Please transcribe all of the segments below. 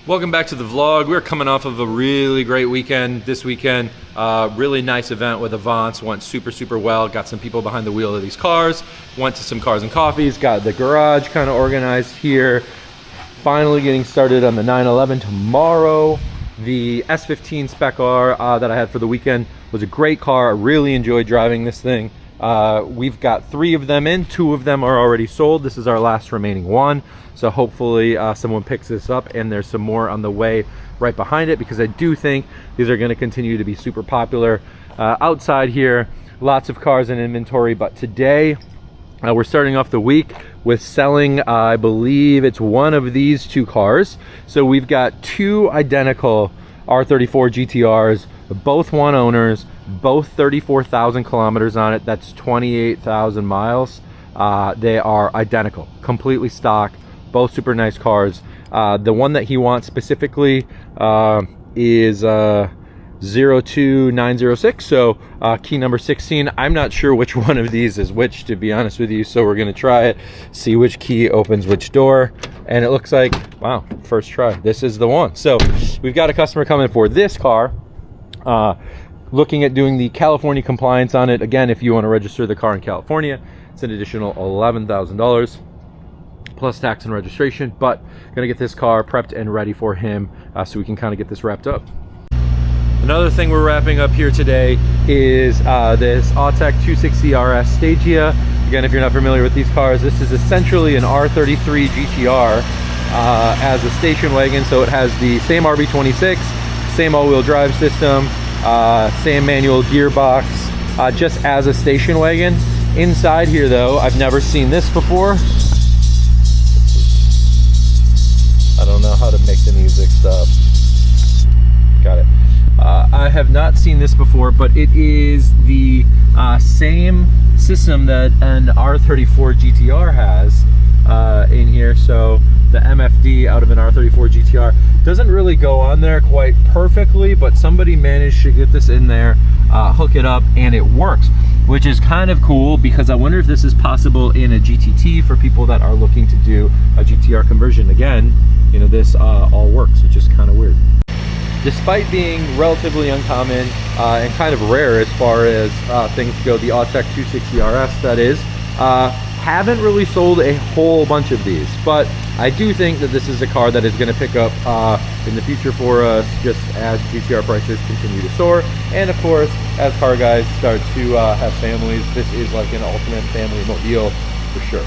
Welcome back to the vlog. We're coming off of a really great weekend this weekend. Really nice event with Avance. Went super well. Got some people behind the wheel of these cars. Went to some Cars and Coffees. Got the garage kind of organized here. Finally getting started on the 911 tomorrow. The S15 spec R that I had for the weekend was a great car. I really enjoyed driving this thing. We've got 3 of them in. 2 of them are already sold. This is our last remaining one. So hopefully someone picks this up, and there's some more on the way right behind it, because I do think these are going to continue to be super popular. Outside here, lots of cars in inventory, but today we're starting off the week with selling, I believe it's one of these 2 cars. So we've got 2 identical R34 GTRs, both one owners, both 34,000 kilometers on it. That's 28,000 miles. They are identical, completely stock, both super nice cars. The one that he wants specifically is 02906, so key number 16. I'm not sure which one of these is which, to be honest with you, so we're gonna try it, see which key opens which door, and it looks like, wow, first try, this is the one. So we've got a customer coming for this car, looking at doing the California compliance on it. Again, if you want to register the car in California, it's an additional $11,000 plus tax and registration, but gonna get this car prepped and ready for him so we can kind of get this wrapped up. Another thing we're wrapping up here today is this Autech 260 RS Stagia. Again, if you're not familiar with these cars, this is essentially an R33 GTR as a station wagon. So it has the same RB26, same all-wheel drive system, same manual gearbox, just as a station wagon. Inside here though, I've never seen this before. I don't know how to make the music stop. Got it. I have not seen this before, but it is the same system that an R34 GTR has in here. So the MFD out of an R34 GTR doesn't really go on there quite perfectly, but somebody managed to get this in there, hook it up, and it works, which is kind of cool, because I wonder if this is possible in a GTT for people that are looking to do a GTR conversion. Again, you know, this all works, which is kind of weird. Despite being relatively uncommon and kind of rare as far as things go, the Autech 260 RS that is, haven't really sold a whole bunch of these, but I do think that this is a car that is going to pick up in the future for us, just as GTR prices continue to soar, and of course as car guys start to have families. This is like an ultimate family mobile for sure.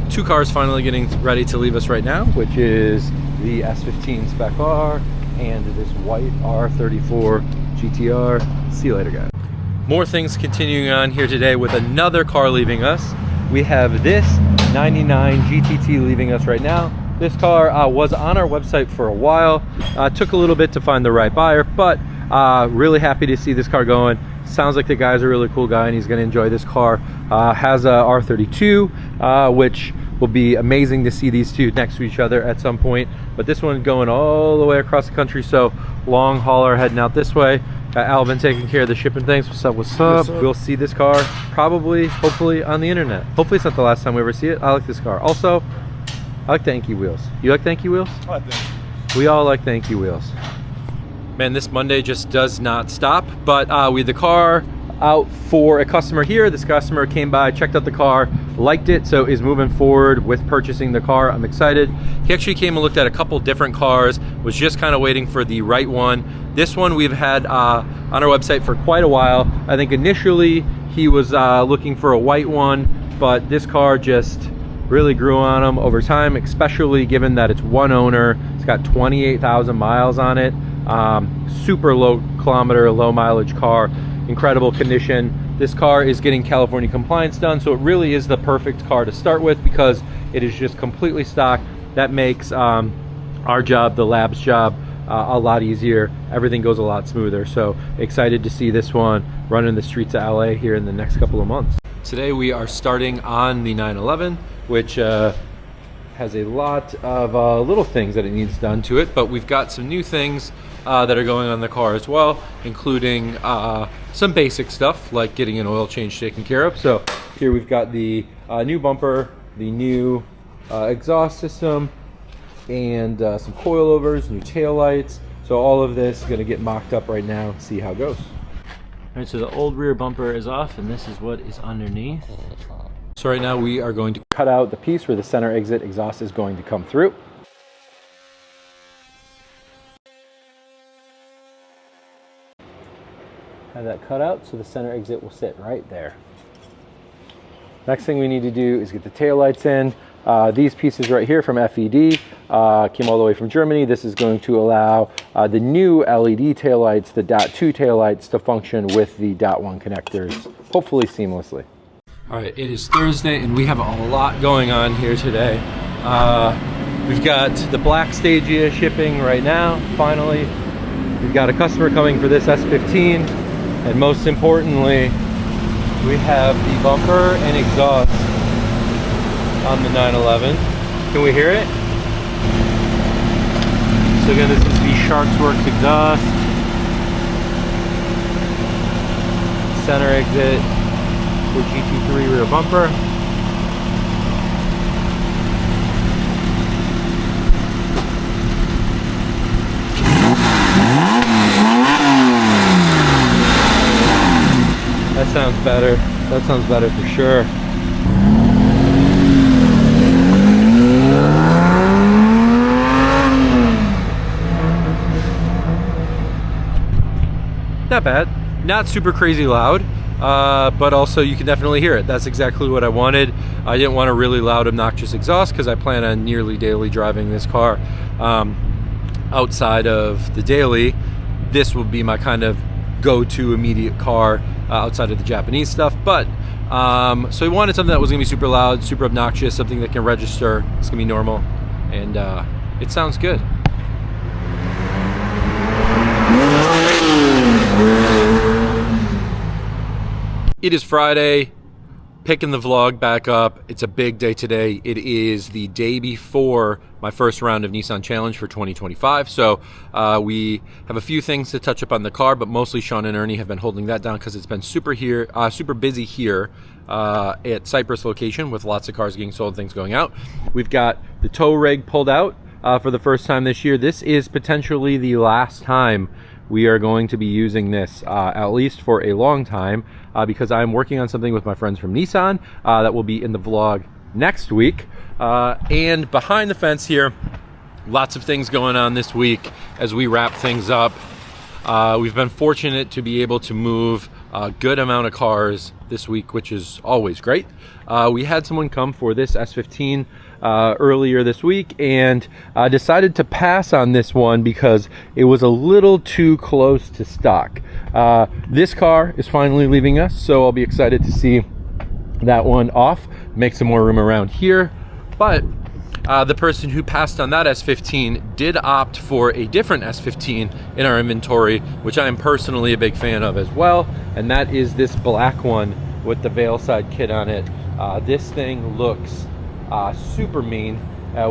2 cars finally getting ready to leave us right now, which is the S15 Spec R and this white R34 GTR. See you later, guys. More things continuing on here today with another car leaving us. We have this 99 GTT leaving us right now. This car was on our website for a while. Took a little bit to find the right buyer, but really happy to see this car going. Sounds like the guy's a really cool guy and he's gonna enjoy this car. Has a R32, which will be amazing to see these 2 next to each other at some point. But this one going all the way across the country, so long hauler heading out this way. Alvin taking care of the shipping things. What's up, what's up? We'll see this car probably, hopefully, on the internet. Hopefully it's not the last time we ever see it. I like this car. Also, I like the Anki wheels. You like the Anki wheels? I like them. We all like the Anki wheels. Man, this Monday just does not stop, but we had the car out for a customer here. This customer came by, checked out the car, liked it, so is moving forward with purchasing the car. I'm excited. He actually came and looked at a couple different cars, was just kind of waiting for the right one. This one we've had on our website for quite a while. I think initially he was looking for a white one, but this car just really grew on him over time, especially given that it's one owner. It's got 28,000 miles on it. Super low kilometer, low mileage car, incredible condition. This car is getting California compliance done, so it really is the perfect car to start with, because it is just completely stock. That makes our job, the lab's job, a lot easier. Everything goes a lot smoother. So excited to see this one running the streets of LA here in the next couple of months. Today we are starting on the 911, which has a lot of little things that it needs done to it, but we've got some new things that are going on the car as well, including some basic stuff like getting an oil change taken care of. So here we've got the new bumper, the new exhaust system, and some coilovers, new taillights. So all of this is going to get mocked up right now, see how it goes. All right, so the old rear bumper is off, and this is what is underneath. So right now we are going to cut out the piece where the center exit exhaust is going to come through. Have that cut out so the center exit will sit right there. Next thing we need to do is get the taillights in. These pieces right here from FED came all the way from Germany. This is going to allow the new LED taillights, the .2 taillights, to function with the .1 connectors, hopefully seamlessly. All right, it is Thursday and we have a lot going on here today. We've got the black Stagia shipping right now, finally. We've got a customer coming for this S15, and most importantly, we have the bumper and exhaust on the 911. Can we hear it? So again, this is the Sharksworks exhaust. Center exit for GT3 rear bumper. That sounds better. That sounds better for sure. Not bad. Not super crazy loud, but also you can definitely hear it. That's exactly what I wanted. I didn't want a really loud, obnoxious exhaust because I plan on nearly daily driving this car. Outside of the daily, this will be my kind of go-to immediate car outside of the Japanese stuff. But so we wanted something that was gonna be super loud, super obnoxious, something that can register. It's gonna be normal, and it sounds good. It is Friday, picking the vlog back up. It's a big day today. It is the day before my first round of Nissan Challenge for 2025. So we have a few things to touch up on the car, but mostly Sean and Ernie have been holding that down because it's been super busy here at Cypress location with lots of cars getting sold, things going out. We've got the tow rig pulled out for the first time this year. This is potentially the last time we are going to be using this, at least for a long time, because I'm working on something with my friends from Nissan that will be in the vlog next week. And behind the fence here, lots of things going on this week as we wrap things up. We've been fortunate to be able to move a good amount of cars this week, which is always great. We had someone come for this S15 earlier this week and decided to pass on this one because it was a little too close to stock. This car is finally leaving us, so I'll be excited to see that one off, make some more room around here. But the person who passed on that S15 did opt for a different S15 in our inventory, which I am personally a big fan of as well, and that is this black one with the Veilside kit on it. This thing looks super mean,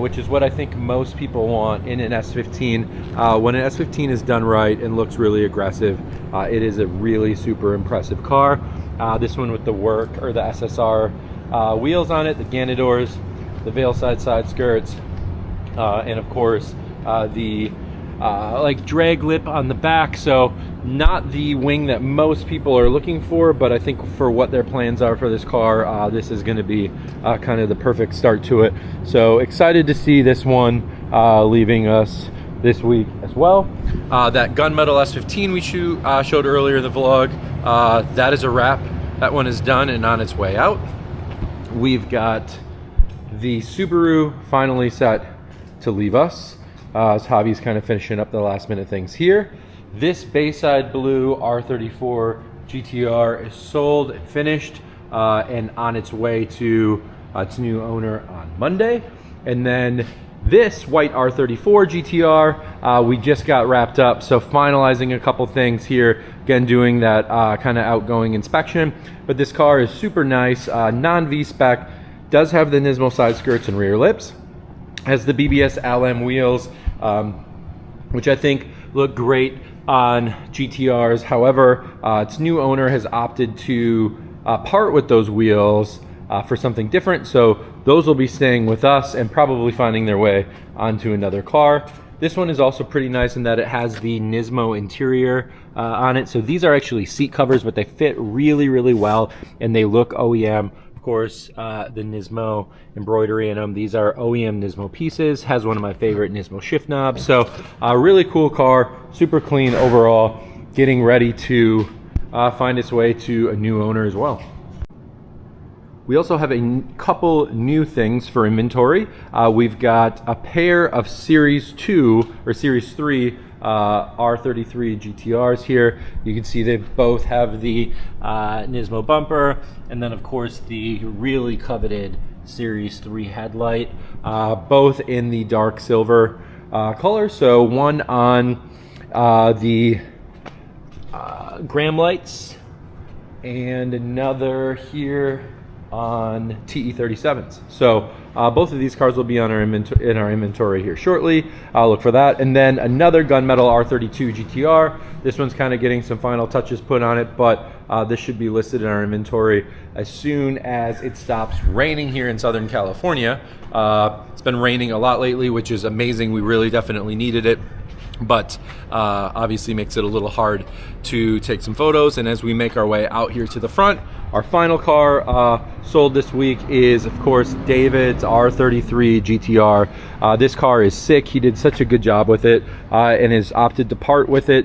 which is what I think most people want in an S15. When an S15 is done right and looks really aggressive, it is a really super impressive car. This one with the work, or the SSR wheels on it, the Ganadors, the Veilside side skirts, and of course the like drag lip on the back. So not the wing that most people are looking for, but I think for what their plans are for this car, this is going to be kind of the perfect start to it. So excited to see this one leaving us this week as well. That gunmetal S15 we showed earlier in the vlog, that is a wrap. That one is done and on its way out. We've got the Subaru finally set to leave us, as Javi's kind of finishing up the last minute things here. This Bayside Blue R34 GTR is sold and finished and on its way to its new owner on Monday. And then this white R34 GTR, we just got wrapped up, so finalizing a couple things here, again doing that kind of outgoing inspection. But this car is super nice, non-V-spec, does have the Nismo side skirts and rear lips, has the BBS LM wheels, which I think look great on GTRs. However, its new owner has opted to part with those wheels for something different. So those will be staying with us and probably finding their way onto another car. This one is also pretty nice in that it has the Nismo interior on it. So these are actually seat covers, but they fit really, really well and they look OEM. Of course, the Nismo embroidery in them. These are OEM Nismo pieces. Has one of my favorite Nismo shift knobs. So a really cool car, super clean overall, getting ready to find its way to a new owner as well. We also have a couple new things for inventory. We've got a pair of Series 2 or Series 3 R33 GTRs here. You can see they both have the Nismo bumper, and then of course the really coveted Series 3 headlight, both in the dark silver color. So one on the Graham lights and another here on TE37s. So both of these cars will be on our inventory here shortly. I'll look for that. And then another gunmetal R32 GTR. This one's kind of getting some final touches put on it, but this should be listed in our inventory as soon as it stops raining here in Southern California. It's been raining a lot lately, which is amazing. We really definitely needed it, but obviously makes it a little hard to take some photos. And as we make our way out here to the front, our final car sold this week is, of course, David's R33 GTR. This car is sick. He did such a good job with it and has opted to part with it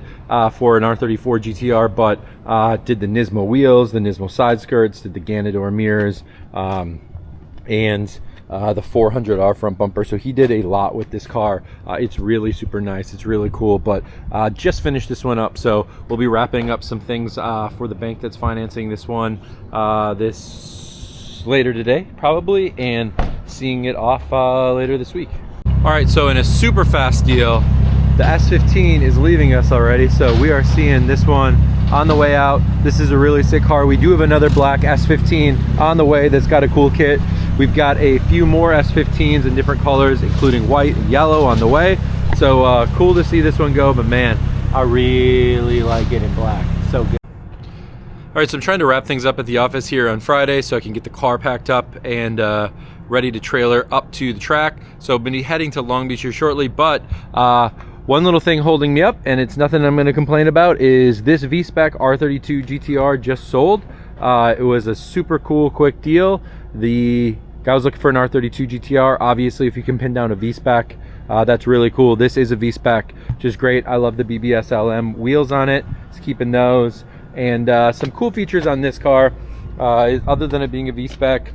for an R34 GTR, but did the Nismo wheels, the Nismo side skirts, did the Ganador mirrors, and the 400R front bumper. So he did a lot with this car. It's really super nice. It's really cool, but just finished this one up. So we'll be wrapping up some things for the bank that's financing this one this later today probably, and seeing it off later this week. All right, so in a super fast deal, the S15 is leaving us already. So we are seeing this one on the way out. This is a really sick car. We do have another black S15 on the way that's got a cool kit. We've got a few more S15s in different colors, including white and yellow on the way. So cool to see this one go, but man, I really like it in black. So good. All right, so I'm trying to wrap things up at the office here on Friday so I can get the car packed up and ready to trailer up to the track. So I'll be heading to Long Beach here shortly, but one little thing holding me up, and it's nothing I'm going to complain about, is this V-Spec R32 GTR just sold. It was a super cool quick deal. The guy was looking for an R32 GTR. Obviously, if you can pin down a V-Spec, that's really cool. This is a V-Spec, which is great. I love the BBS LM wheels on it. It's keeping those. And some cool features on this car, other than it being a V-Spec.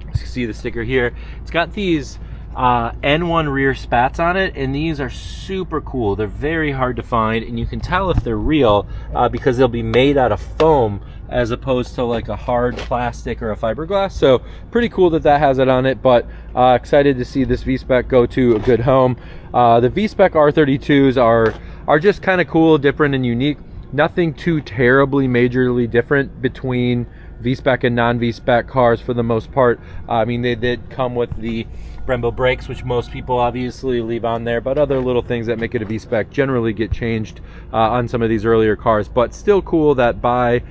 You see the sticker here. It's got these N1 rear spats on it, and these are super cool. They're very hard to find, and you can tell if they're real because they'll be made out of foam as opposed to like a hard plastic or a fiberglass. So pretty cool that that has it on it, but excited to see this V-Spec go to a good home. The V-Spec R32s are just kind of cool, different, and unique. Nothing too terribly majorly different between V-Spec and non-V-Spec cars for the most part. I mean, they did come with the Brembo brakes, which most people obviously leave on there, but other little things that make it a V-Spec generally get changed on some of these earlier cars. But still cool that by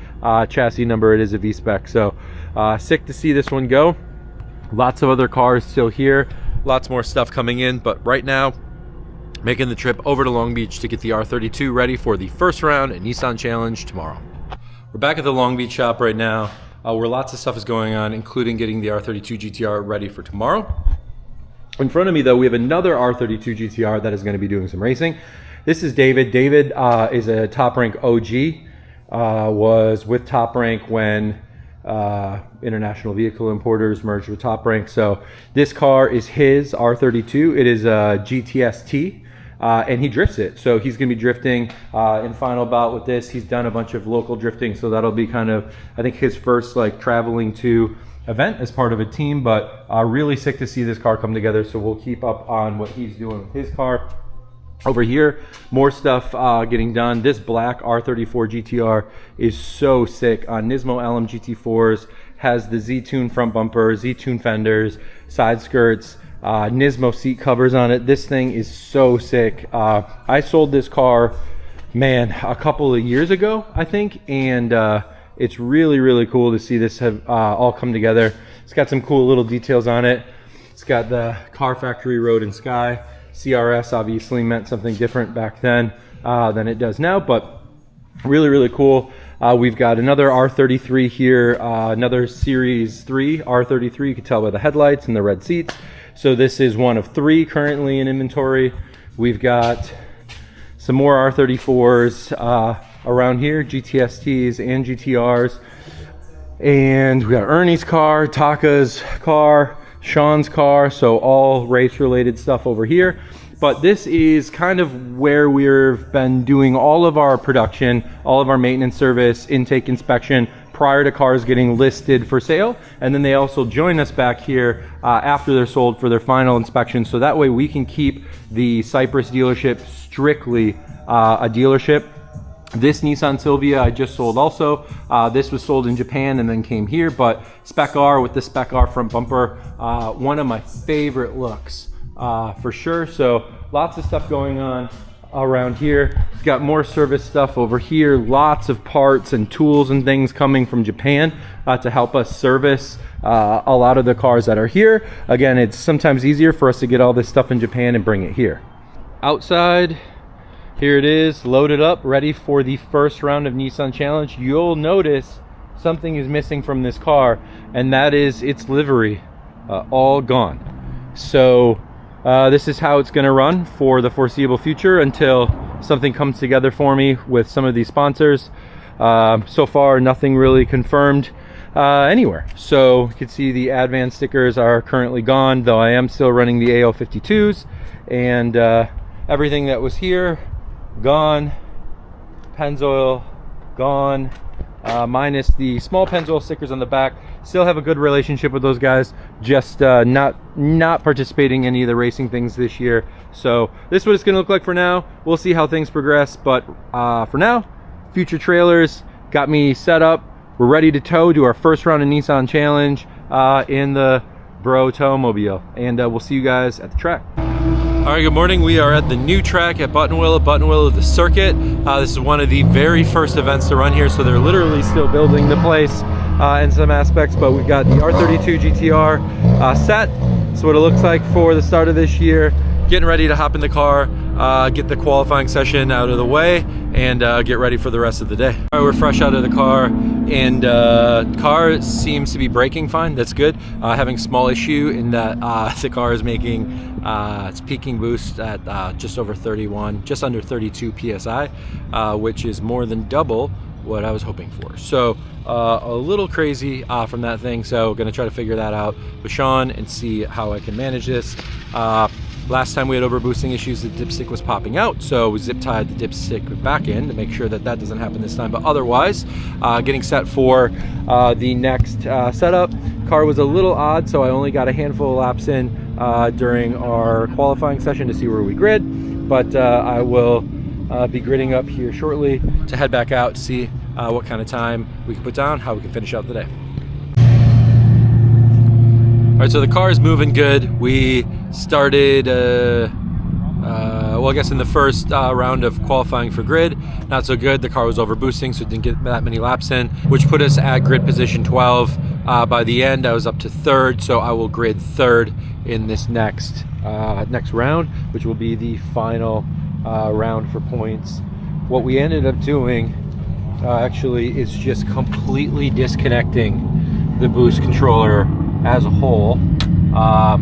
chassis number it is a V-Spec. So sick to see this one go. Lots of other cars still here, lots more stuff coming in, but right now making the trip over to Long Beach to get the R32 ready for the first round at Nissan Challenge tomorrow. We're back at the Long Beach shop right now where lots of stuff is going on, including getting the R32 GTR ready for tomorrow. In front of me though, we have another R32 GTR that is going to be doing some racing. This is David. David is a Top Rank OG, was with Top Rank when International Vehicle Importers merged with Top Rank. So this car is his R32. It is a GTST. And he drifts it, so he's going to be drifting in final bout with this. He's done a bunch of local drifting, so that'll be kind of, I think, his first like traveling to event as part of a team. But really sick to see this car come together, so we'll keep up on what he's doing with his car. Over here, more stuff getting done. This black R34 GTR is so sick on Nismo LM GT4s. Has the Z-Tune front bumper, Z-Tune fenders, side skirts, Nismo seat covers on it. This thing is so sick. I sold this car, man, a couple of years ago, I think, and it's really, really cool to see this have all come together. It's got some cool little details on it. It's got the car factory road and sky. CRS obviously meant something different back then than it does now, but really, really cool. We've got another R33 here, another Series 3 R33. You can tell by the headlights and the red seats. So this is one of 3 currently in inventory. We've got some more R34s around here, GTSTs and GTRs. And we got Ernie's car, Taka's car, Sean's car, so all race related stuff over here. But this is kind of where we've been doing all of our production, all of our maintenance service, intake inspection prior to cars getting listed for sale. And then they also join us back here after they're sold for their final inspection. So that way we can keep the Cypress dealership strictly a dealership. This Nissan Silvia I just sold also. This was sold in Japan and then came here, but Spec R with the Spec R front bumper, one of my favorite looks for sure. So lots of stuff going on around here. We've got more service stuff over here, lots of parts and tools and things coming from Japan to help us service a lot of the cars that are here. Again, it's sometimes easier for us to get all this stuff in Japan and bring it here. Outside, here it is, loaded up, ready for the first round of Nissan Challenge. You'll notice something is missing from this car, and that is its livery, all gone. So this is how it's gonna run for the foreseeable future until something comes together for me with some of these sponsors. So far, nothing really confirmed anywhere. So you can see the Advan stickers are currently gone, though I am still running the AO52s, and everything that was here, gone. Pennzoil gone, minus the small Pennzoil stickers on the back. Still have a good relationship with those guys, just not participating in any of the racing things this year. So this is what it's going to look like for now. We'll see how things progress, but for now, future trailers got me set up. We're ready to tow, do our first round of Nissan Challenge in the Bro Towmobile, and we'll see you guys at the track. All right, good morning. We are at the new track at Buttonwillow, the circuit. This is one of the very first events to run here, so they're literally still building the place in some aspects, but we've got the R32 GTR set. That's what it looks like for the start of this year. Getting ready to hop in the car, get the qualifying session out of the way, and get ready for the rest of the day. All right, we're fresh out of the car, and car seems to be braking fine. That's good. Having small issue in that the car is making its peaking boost at just over 31, just under 32 PSI, which is more than double what I was hoping for. So a little crazy from that thing. So gonna try to figure that out with Sean and see how I can manage this. Last time we had overboosting issues, the dipstick was popping out, so we zip tied the dipstick back in to make sure that that doesn't happen this time. But otherwise, getting set for the next setup. Car was a little odd, so I only got a handful of laps in during our qualifying session to see where we grid. But I will be gridding up here shortly to head back out to see what kind of time we can put down, how we can finish out the day. All right, so the car is moving good. We started, well, I guess in the first round of qualifying for grid, not so good. The car was overboosting, so it didn't get that many laps in, which put us at grid position 12. By the end, I was up to 3rd, so I will grid 3rd in this next round, which will be the final round for points. What we ended up doing actually is just completely disconnecting the boost controller as a whole,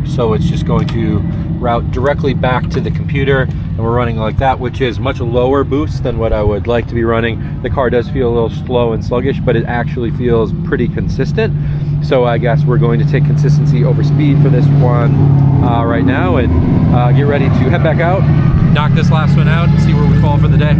so it's just going to route directly back to the computer, and we're running like that, which is much lower boost than what I would like to be running. The car does feel a little slow and sluggish, but it actually feels pretty consistent. So I guess we're going to take consistency over speed for this one right now, and get ready to head back out, knock this last one out, and see where we fall for the day.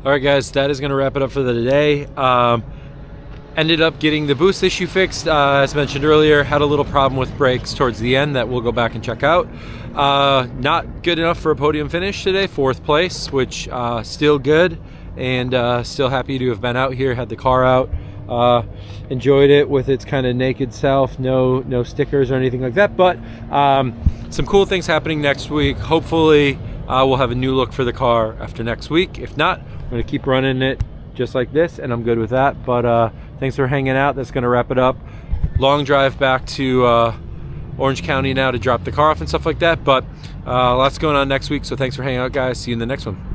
All right, guys, that is going to wrap it up for the day. Ended up getting the boost issue fixed, as mentioned earlier. Had a little problem with brakes towards the end that we'll go back and check out. Not good enough for a podium finish today, 4th place, which still good, and still happy to have been out here, had the car out. Enjoyed it with its kind of naked self, no stickers or anything like that, but some cool things happening next week. Hopefully we'll have a new look for the car after next week. If not, I'm going to keep running it just like this, and I'm good with that. But thanks for hanging out. That's going to wrap it up. Long drive back to Orange County now to drop the car off and stuff like that, but lots going on next week. So thanks for hanging out, guys. See you in the next one.